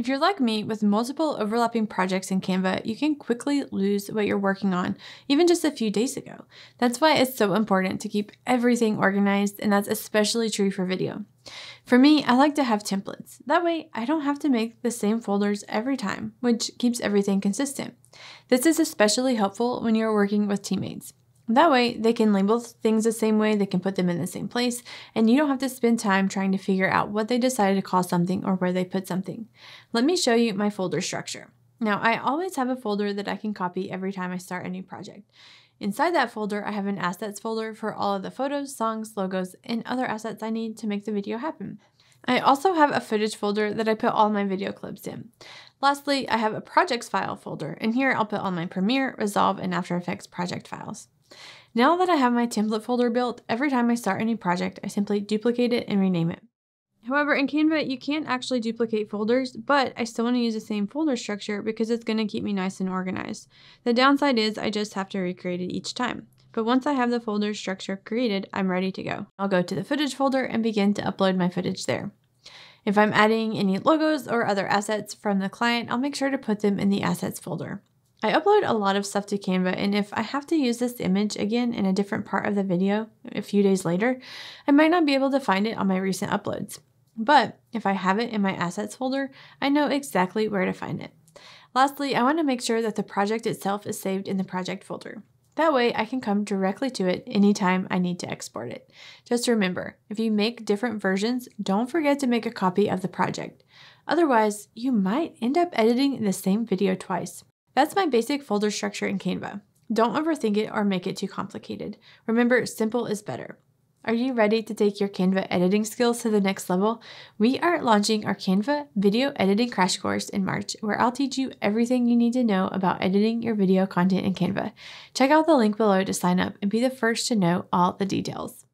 If you're like me with multiple overlapping projects in Canva, you can quickly lose what you're working on, even just a few days ago. That's why it's so important to keep everything organized, and that's especially true for video. For me, I like to have templates. That way, I don't have to make the same folders every time, which keeps everything consistent. This is especially helpful when you're working with teammates. That way, they can label things the same way, they can put them in the same place, and you don't have to spend time trying to figure out what they decided to call something or where they put something. Let me show you my folder structure. Now, I always have a folder that I can copy every time I start a new project. Inside that folder, I have an assets folder for all of the photos, songs, logos, and other assets I need to make the video happen. I also have a footage folder that I put all my video clips in. Lastly, I have a projects file folder, and here I'll put all my Premiere, Resolve, and After Effects project files. Now that I have my template folder built, every time I start a new project, I simply duplicate it and rename it. However, in Canva, you can't actually duplicate folders, but I still want to use the same folder structure because it's going to keep me nice and organized. The downside is I just have to recreate it each time. But once I have the folder structure created, I'm ready to go. I'll go to the footage folder and begin to upload my footage there. If I'm adding any logos or other assets from the client, I'll make sure to put them in the assets folder. I upload a lot of stuff to Canva, and if I have to use this image again in a different part of the video a few days later, I might not be able to find it on my recent uploads. But if I have it in my assets folder, I know exactly where to find it. Lastly, I want to make sure that the project itself is saved in the project folder. That way I can come directly to it anytime I need to export it. Just remember, if you make different versions, don't forget to make a copy of the project. Otherwise, you might end up editing the same video twice. That's my basic folder structure in Canva. Don't overthink it or make it too complicated. Remember, simple is better. Are you ready to take your Canva editing skills to the next level? We are launching our Canva video editing crash course in March, where I'll teach you everything you need to know about editing your video content in Canva. Check out the link below to sign up and be the first to know all the details.